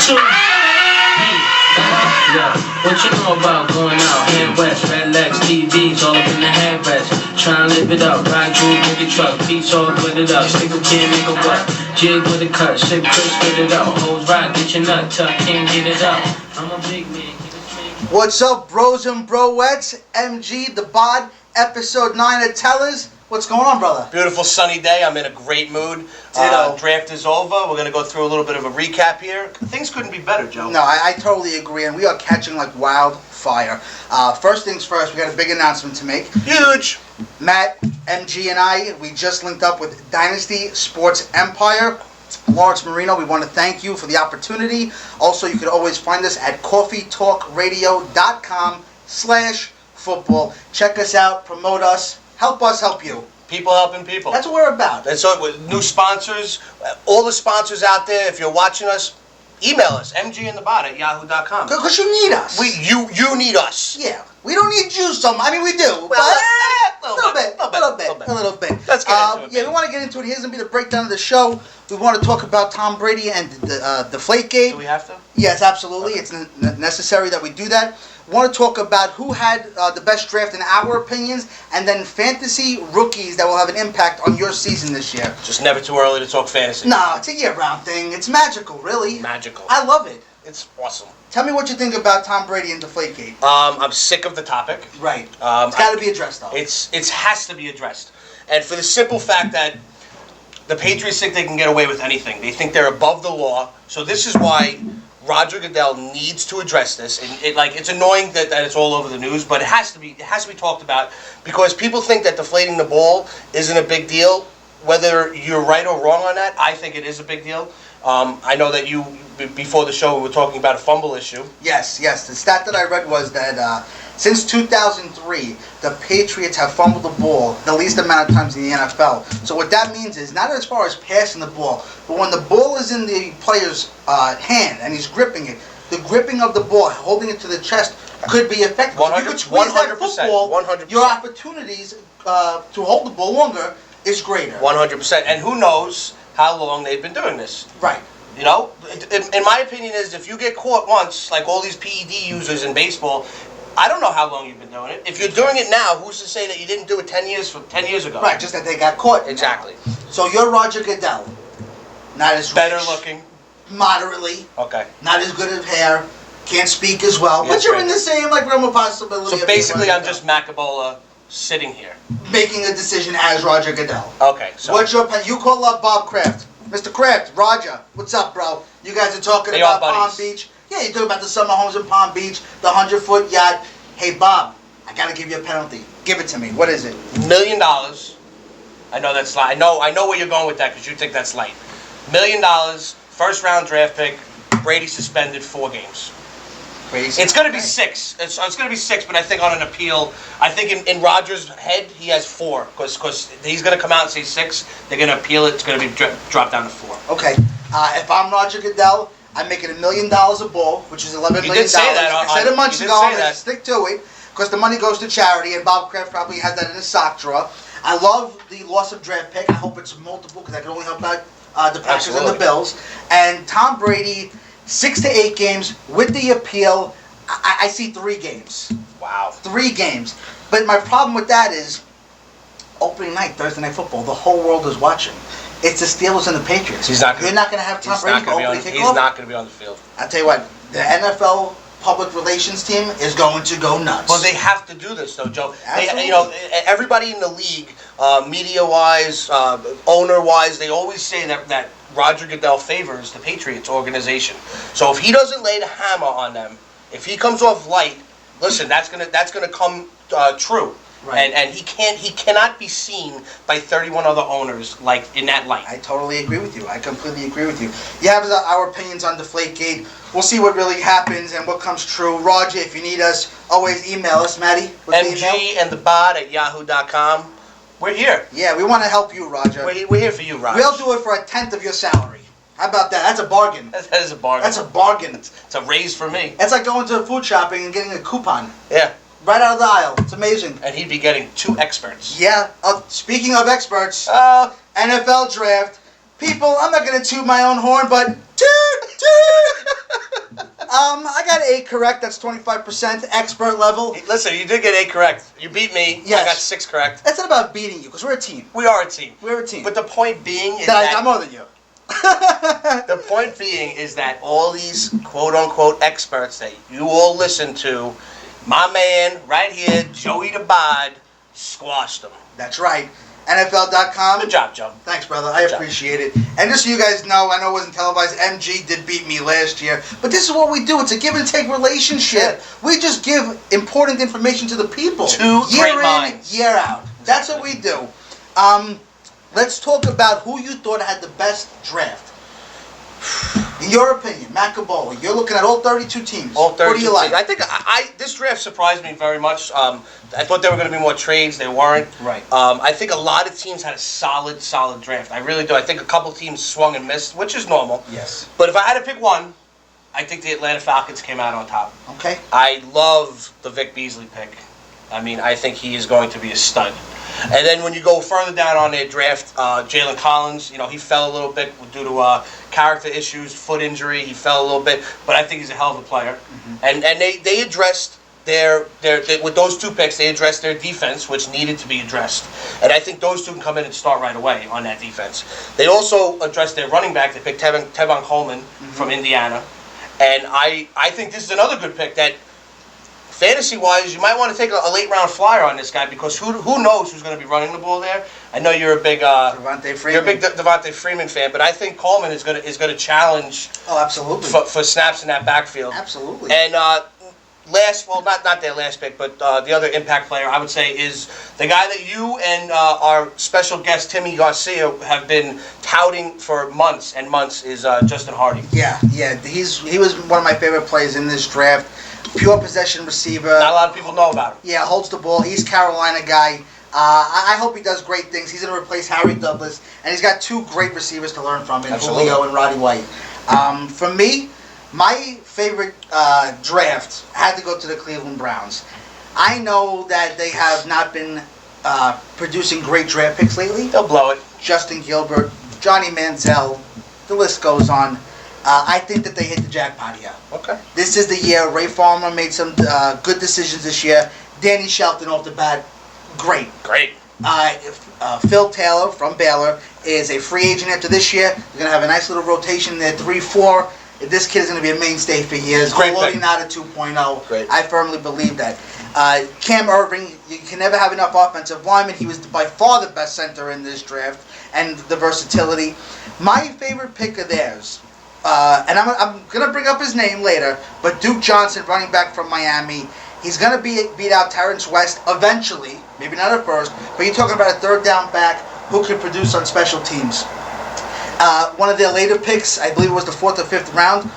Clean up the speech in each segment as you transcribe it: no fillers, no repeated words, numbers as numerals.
Two. Yeah, what you know about going out? Head west, red legs, TVs, all up in the headrest. Tryna live it up, ride through, big a truck, piece all put it up. Stick a kid, make a what? Jig with a cut, sip Chris, spit it up. Hoes ride, get your nut tuck, can't get it up. I'm a big man. What's up, bros and broettes? MG, the BOD, episode 9 of Tellers. What's going on, brother? Beautiful sunny day. I'm in a great mood. Draft is over. We're going to go through a little bit of a recap here. Things couldn't be better, Joe. No, I totally agree, and we are catching like wildfire. First things first, we got a big announcement to make. Huge! Matt, MG, and I, we just linked up with Dynasty Sports Empire. Lawrence Marino, we want to thank you for the opportunity. Also, you can always find us at coffeetalkradio.com/football. Check us out, promote us, help you. People helping people. That's what we're about. And so, with new sponsors, all the sponsors out there, if you're watching us, email us, mgandthebot@yahoo.com. Because you need us. You need us. Yeah. We don't need you so much. I mean, we do. Well, a little bit. Let's get into it. Yeah, we want to get into it. Here's going to be the breakdown of the show. We want to talk about Tom Brady and the DEFLATE-GATE. Do we have to? Yes, absolutely. Okay. It's necessary that we do that. We want to talk about who had the best draft in our opinions, and then fantasy rookies that will have an impact on your season this year. Just never too early to talk fantasy. No, it's a year-round thing. It's magical, really. Magical. I love it. It's awesome. Tell me what you think about Tom Brady and DEFLATE-GATE. I'm sick of the topic. Right. It's got to be addressed, though. It has to be addressed. And for the simple fact that the Patriots think they can get away with anything. They think they're above the law. So this is why Roger Goodell needs to address this. And it's annoying that it's all over the news, but it has to be talked about, because people think that deflating the ball isn't a big deal. Whether you're right or wrong on that, I think it is a big deal. I know that you, before the show, we were talking about a fumble issue. Yes. The stat that I read was that since 2003, the Patriots have fumbled the ball the least amount of times in the NFL. So what that means is, not as far as passing the ball, but when the ball is in the player's hand and he's gripping it, the gripping of the ball, holding it to the chest, could be effective. 100%. If you could squeeze that football, 100%. your opportunities to hold the ball longer is greater. 100%. And who knows how long they've been doing this. Right. You know, in my opinion is, if you get caught once, like all these PED users in baseball, I don't know how long you've been doing it. If you're doing it now, who's to say that you didn't do it 10 years ago? Right, just that they got caught. Exactly. So you're Roger Goodell. Not as better rich, looking. Moderately. Okay. Not as good at hair. Can't speak as well. Yes, But you're right. in the same realm of possibility. So basically, I'm just Gabbola sitting here. making a decision as Roger Goodell. Okay. So What's your opinion? You call up Bob Kraft. Mr. Kraft, Roger, what's up, bro? You guys are talking about Palm Beach. Yeah, you're talking about the summer homes in Palm Beach, the 100-foot yacht. Hey, Bob, I got to give you a penalty. Give it to me. What is it? $1 million. I know that's light. I know where you're going with that, because you think that's light. $1 million, first round draft pick, Brady suspended 4 games. Crazy. It's going to be 6. It's going to be 6, but I think on an appeal, I think in Rodgers' head, he has 4. Because he's going to come out and say 6. They're going to appeal it. It's going to be dropped down to 4. Okay. If I'm Roger Goodell, I'm making $1 million a ball, which is $11 million. You did say that. I said it months ago. I'm going to stick to it, because the money goes to charity, and Bob Kraft probably has that in his sock drawer. I love the loss of draft pick. I hope it's multiple, because I can only help out the Packers and the Bills. And Tom Brady, 6 to 8 games with the appeal. I see 3 games. Wow. 3 games. But my problem with that is, opening night, Thursday Night Football, the whole world is watching. It's the Steelers and the Patriots. You're not going to have Tom Brady for opening kickoff. He's not going to be on the field. I'll tell you what, the NFL public relations team is going to go nuts. Well, they have to do this, though, Joe. Absolutely. Everybody in the league, media-wise, owner-wise, they always say that Roger Goodell favors the Patriots organization. So if he doesn't lay the hammer on them, if he comes off light, listen, that's gonna come true. Right. And he cannot be seen by 31 other owners like in that light. I totally agree with you. I completely agree with you. You have our opinions on DEFLATE-GATE. We'll see what really happens and what comes true. Roger, if you need us, always email us. Maddie, what's the email? mgandthebot@yahoo.com. We're here. Yeah, we want to help you, Roger. We're here for you, Roger. We'll do it for 1/10 of your salary. How about that? That's a bargain. That is a bargain. That's a bargain. It's a raise for me. It's like going to food shopping and getting a coupon. Yeah. Right out of the aisle. It's amazing. And he'd be getting 2 experts. Yeah. Speaking of experts, NFL draft. People, I'm not going to toot my own horn, but toot, toot! I got 8 correct. That's 25%. Expert level. Listen, you did get 8 correct. You beat me. Yes. I got 6 correct. That's not about beating you, because we're a team. We are a team. We're a team. But the point being is that I'm more than you. The point being is that all these quote-unquote experts that you all listen to, my man right here, Joey the BOD, squashed them. That's right. NFL.com. Good job, Joe. Thanks, brother. I appreciate it. And just so you guys know, I know it wasn't televised, MG did beat me last year. But this is what we do. It's a give and take relationship. Yeah. We just give important information to the people. Two great year minds. in, year out. That's what we do. Let's talk about who you thought had the best draft. In your opinion, Matt Gabbola, you're looking at all 32 teams. All 32 What do you like? teams. I think this draft surprised me very much. I thought there were going to be more trades. They weren't. Right. I think a lot of teams had a solid draft. I really do. I think a couple teams swung and missed, which is normal. Yes. But if I had to pick one, I think the Atlanta Falcons came out on top. Okay. I love the Vic Beasley pick. I mean, I think he is going to be a stud. And then when you go further down on their draft, Jalen Collins, he fell a little bit due to character issues, foot injury. He fell a little bit, but I think he's a hell of a player. Mm-hmm. And they addressed their with those 2 picks, they addressed their defense, which needed to be addressed. And I think those 2 can come in and start right away on that defense. They also addressed their running back. They picked Tevin Coleman from Indiana. And I think this is another good pick that, fantasy-wise, you might want to take a late-round flyer on this guy, because who knows who's going to be running the ball there. I know you're a big Devontae Freeman fan, but I think Coleman is going to challenge. Oh, absolutely. For snaps in that backfield. Absolutely. And not their last pick, but the other impact player I would say is the guy that you and our special guest Timmy Garcia have been touting for months and months is Justin Hardy. Yeah. He was one of my favorite players in this draft. Pure possession receiver. Not a lot of people know about him. Yeah, holds the ball. East Carolina guy. I hope he does great things. He's going to replace Harry Douglas, and he's got 2 great receivers to learn from, in Julio and Roddy White. For me, my favorite draft had to go to the Cleveland Browns. I know that they have not been producing great draft picks lately. They'll blow it. Justin Gilbert, Johnny Manziel, the list goes on. I think that they hit the jackpot here. Okay. This is the year. Ray Farmer made some good decisions this year. Danny Shelton off the bat, great. Phil Taylor from Baylor is a free agent after this year. They're going to have a nice little rotation there, 3-4. This kid is going to be a mainstay for years. Loading out at 2.0. Great. I firmly believe that. Cam Irving, you can never have enough offensive linemen. He was by far the best center in this draft, and the versatility. My favorite pick of theirs, and I'm going to bring up his name later, but Duke Johnson, running back from Miami. He's going to beat out Terrence West eventually, maybe not at first, but you're talking about a 3rd down back who can produce on special teams. One of their later picks, I believe it was the 4th or 5th round,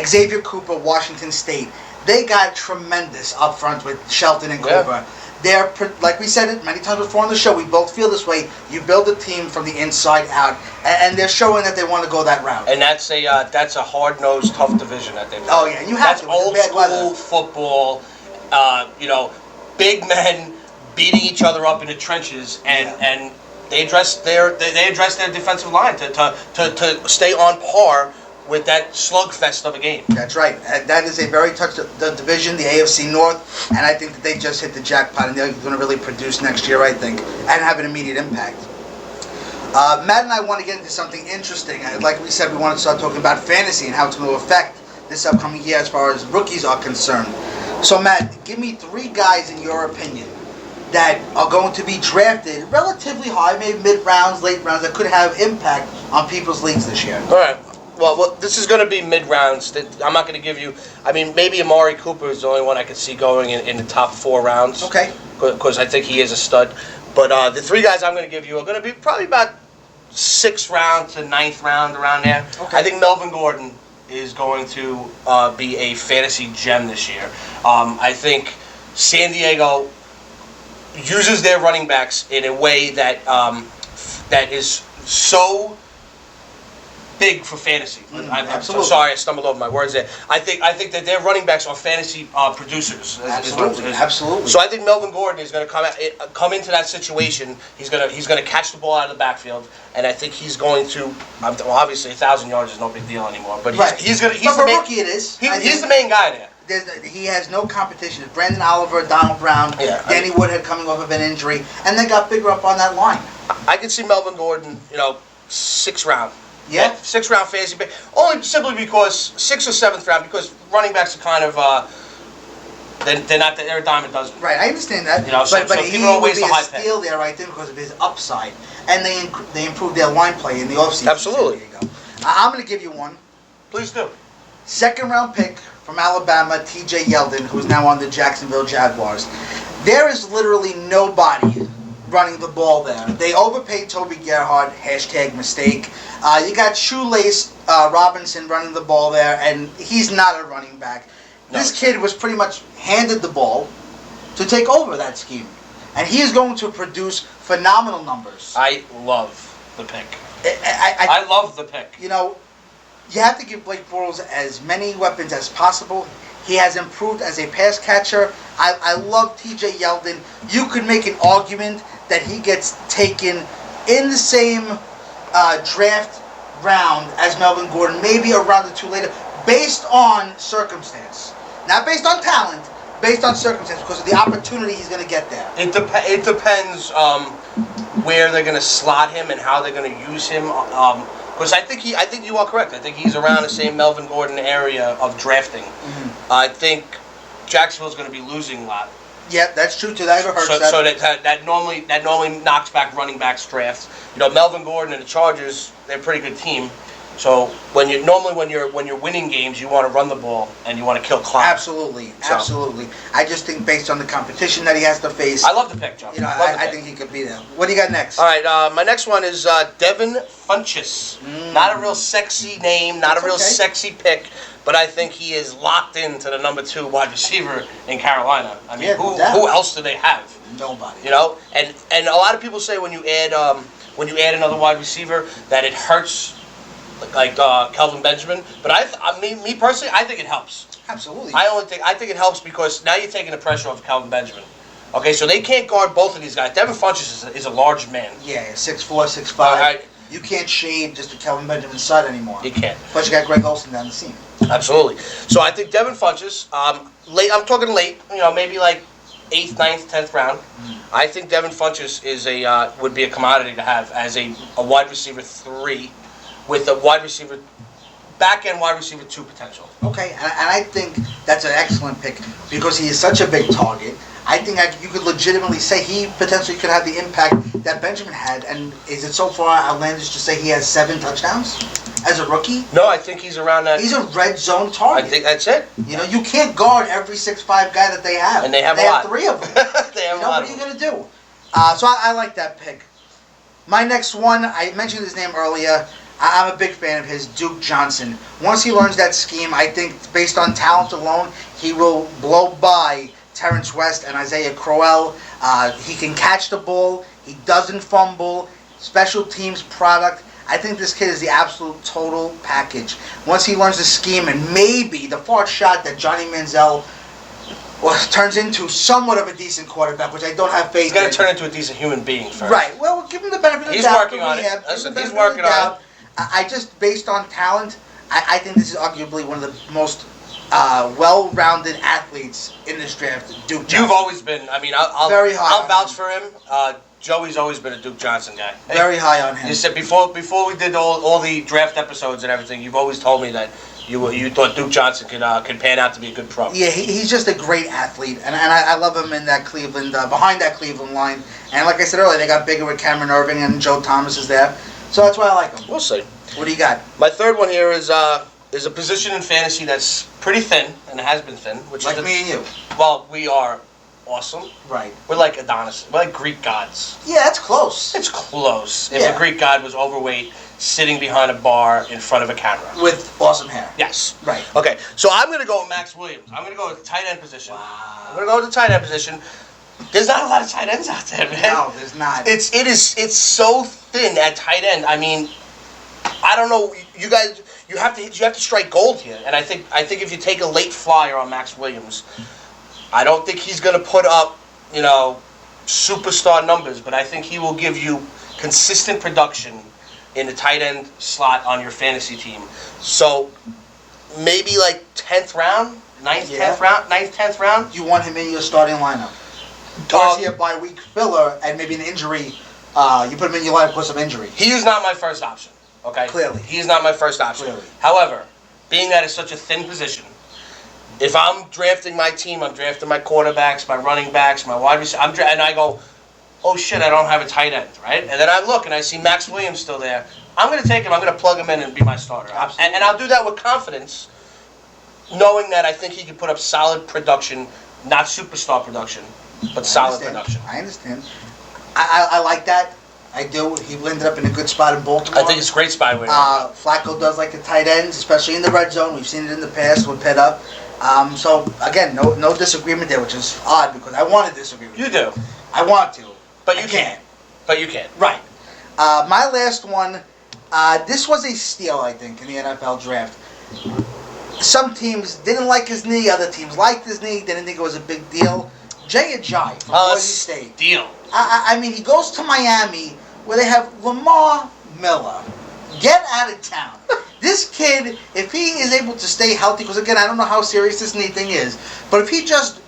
Xavier Cooper, Washington State. They got tremendous up front with Shelton and Cooper. They're, like we said it many times before on the show, we both feel this way. You build a team from the inside out, and they're showing that they want to go that route. And that's a hard-nosed, tough division that they've. Oh yeah, you have that's old school football. Big men beating each other up in the trenches, and they address their defensive line to stay on par with that slugfest of a game. That's right. That is a very tough division, the AFC North, and I think that they just hit the jackpot, and they're going to really produce next year, I think, and have an immediate impact. Matt and I want to get into something interesting. Like we said, we want to start talking about fantasy and how it's going to affect this upcoming year as far as rookies are concerned. So, Matt, give me 3 guys in your opinion that are going to be drafted relatively high, maybe mid-rounds, late rounds, that could have impact on people's leagues this year. All right. Well, this is going to be mid-rounds. I'm not going to give you. I mean, maybe Amari Cooper is the only one I could see going in the top 4 rounds. Okay. Because I think he is a stud. But the 3 guys I'm going to give you are going to be probably about 6th round to 9th round, around there. Okay. I think Melvin Gordon is going to be a fantasy gem this year. I think San Diego uses their running backs in a way that that is so big for fantasy. I'm so absolutely. sorry, I stumbled over my words there. I think that their running backs are fantasy producers. Absolutely. So I think Melvin Gordon is going to come into that situation. He's going to catch the ball out of the backfield, and I think he's going to. Well, obviously, 1,000 yards is no big deal anymore. But he's going to. But for a rookie, it is. He's the main guy there. He has no competition. It's Brandon Oliver, Donald Brown, Danny Woodhead coming off of an injury, and they got bigger up on that line. I could see Melvin Gordon, 6th round. Yeah. 6th round fantasy pick. Only simply because 6th or 7th round, because running backs are kind of they're a dime a dozen. Right, I understand that. But he would be a steal there, I think, because of his upside, and they improved their line play in the offseason. Absolutely. So there you go. I'm going to give you one. Please do. 2nd round pick from Alabama, T.J. Yeldon, who's now on the Jacksonville Jaguars. There is literally nobody running the ball there. They overpaid Toby Gerhardt, #mistake. You got Shoelace Robinson running the ball there, and he's not a running back. No. This kid was pretty much handed the ball to take over that scheme, and he is going to produce phenomenal numbers. I love the pick. I love the pick. You have to give Blake Bortles as many weapons as possible. He has improved as a pass catcher. I love T.J. Yeldon. You could make an argument that he gets taken in the same draft round as Melvin Gordon, maybe a round or two later, based on circumstance. Not based on talent, based on circumstance, because of the opportunity he's going to get there. It depends where they're going to slot him and how they're going to use him. Because I think you are correct. I think he's around the same Melvin Gordon area of drafting. Mm-hmm. I think Jacksonville's going to be losing a lot. Yeah, that's true too. That ever hurts. So that normally knocks back running backs drafts. Melvin Gordon and the Chargers, they're a pretty good team. So when you're winning games, you want to run the ball and you want to kill clock. Absolutely. I just think based on the competition that he has to face. I love the pick, Joe. I think he could be there. What do you got next? All right, my next one is Devin Funchess. Not a real sexy name, not a real sexy pick, but I think he is locked into the number 2 wide receiver in Carolina. I mean, who else do they have? Nobody. And a lot of people say when you add another wide receiver that it hurts. Like Kelvin Benjamin, but me personally, I think it helps. Absolutely. I think it helps because now you're taking the pressure off Kelvin Benjamin. Okay, so they can't guard both of these guys. Devin Funchess is a large man. Yeah, 6'4", 6'5". You can't shade just a Kelvin Benjamin side anymore. You can't. Plus you got Greg Olsen down the seam. Absolutely. So I think Devin Funchess, late. I'm talking late. Maybe like 8th, 9th, 10th round. I think Devin Funchess is would be a commodity to have as a wide receiver 3. With a back-end wide receiver 2 potential. Okay, and I think that's an excellent pick because he is such a big target. I think you could legitimately say he potentially could have the impact that Benjamin had. And is it so far outlandish to say he has 7 touchdowns as a rookie? No, I think he's around that. He's a red zone target. I think that's it. You can't guard every 6'5" guy that they have. And they have 3 of them. They have what are you going to do? So I like that pick. My next one, I mentioned his name earlier. I'm a big fan of his, Duke Johnson. Once he learns that scheme, I think based on talent alone, he will blow by Terrence West and Isaiah Crowell. He can catch the ball. He doesn't fumble. Special teams product. I think this kid is the absolute total package. Once he learns the scheme and maybe the far shot that Johnny Manziel turns into somewhat of a decent quarterback, which I don't have faith in. He's got to turn into a decent human being first. Right. Well, give him the benefit of the doubt. He's working on it. Listen, he's working on it. I just, based on talent, I think this is arguably one of the most well-rounded athletes in this draft, Duke Johnson. You've always been, I'll vouch for him. Joey's always been a Duke Johnson guy. Very high on him. You said before we did all the draft episodes and everything, you've always told me that you thought Duke Johnson could pan out to be a good pro. Yeah, he's just a great athlete, and I love him in that Cleveland, behind that Cleveland line. And like I said earlier, they got bigger with Cameron Irving and Joe Thomas is there. So that's why I like him. We'll see. What do you got? My third one here is a position in fantasy that's pretty thin, and it has been thin. Which like is me and you. Well, we are awesome. Right. We're like Adonis. We're like Greek gods. Yeah, that's close. It's close. If a Greek god was overweight, sitting behind a bar in front of a camera. With awesome hair. Yes. Right. Okay, so I'm going to go with Max Williams. I'm going to go with the tight end position. Wow. I'm going to go with the tight end position. There's not a lot of tight ends out there, man. No, there's not. It's so thin at tight end. I mean, I don't know. You guys, you have to strike gold here. And I think if you take a late flyer on Max Williams, I don't think he's going to put up, superstar numbers, but I think he will give you consistent production in the tight end slot on your fantasy team. So maybe like 10th round, 10th round. You want him in your starting lineup? Or is he a bye-week filler and maybe an injury? You put him in your lineup because of injury. He is not my first option. Okay. Clearly, he is not my first option. Clearly. However, being that it's such a thin position, if I'm drafting my team, I'm drafting my quarterbacks, my running backs, my wide receivers, and I go, oh shit, I don't have a tight end, right? And then I look and I see Max Williams still there. I'm going to take him. I'm going to plug him in and be my starter. Absolutely. And I'll do that with confidence, knowing that I think he can put up solid production, not superstar production, but solid production. I understand. I like that. I do. He ended up in a good spot in Baltimore. I think it's a great spot. Flacco does like the tight ends, especially in the red zone. We've seen it in the past with Pitt up. So again, no disagreement there, which is odd because I want to disagree with you. You do. I want to, but you can't. But you can't. Right. My last one. This was a steal, I think, in the NFL draft. Some teams didn't like his knee. Other teams liked his knee. Didn't think it was a big deal. Jay Ajayi from Boise State. Deal. I mean, he goes to Miami where they have Lamar Miller. Get out of town. This kid, if he is able to stay healthy, because again, I don't know how serious this knee thing is, but if he just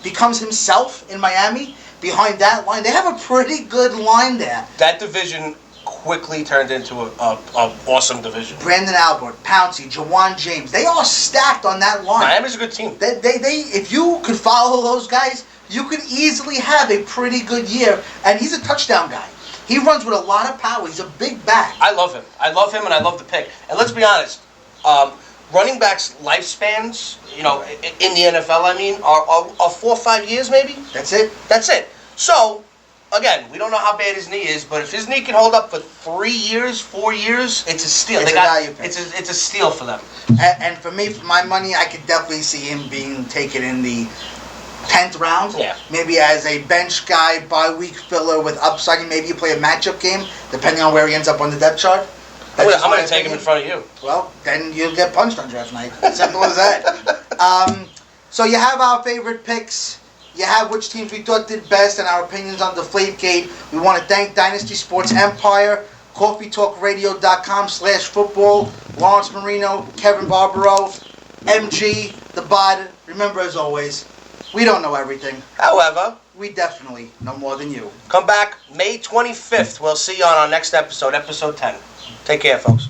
becomes himself in Miami, behind that line, they have a pretty good line there. That division quickly turned into a awesome division. Brandon Albert, Pouncey, Jawan James, they are stacked on that line. Miami's a good team. They if you could follow those guys, you could easily have a pretty good year. And he's a touchdown guy. He runs with a lot of power. He's a big back. I love him. And I love the pick. And let's be honest, running backs' lifespans, in the NFL, are 4 or 5 years maybe. That's it. That's it. So, again, we don't know how bad his knee is, but if his knee can hold up for 3 years, 4 years, it's a steal. It's a value pick. It's a steal for them. And for me, for my money, I could definitely see him being taken in the 10th round. Yeah. Maybe as a bench guy, bye-week filler with upside. Maybe you play a matchup game, depending on where he ends up on the depth chart. I'm going to take him in front of you. Well, then you'll get punched on draft night. Simple as that. So you have our favorite picks. You have which teams we thought did best and our opinions on Deflate-Gate. We want to thank Dynasty Sports Empire, CoffeeTalkRadio.com/football, Lawrence Marino, Kevin Barbaro, MG, the BOD. Remember, as always, we don't know everything. However, we definitely know more than you. Come back May 25th. We'll see you on our next episode, episode 10. Take care, folks.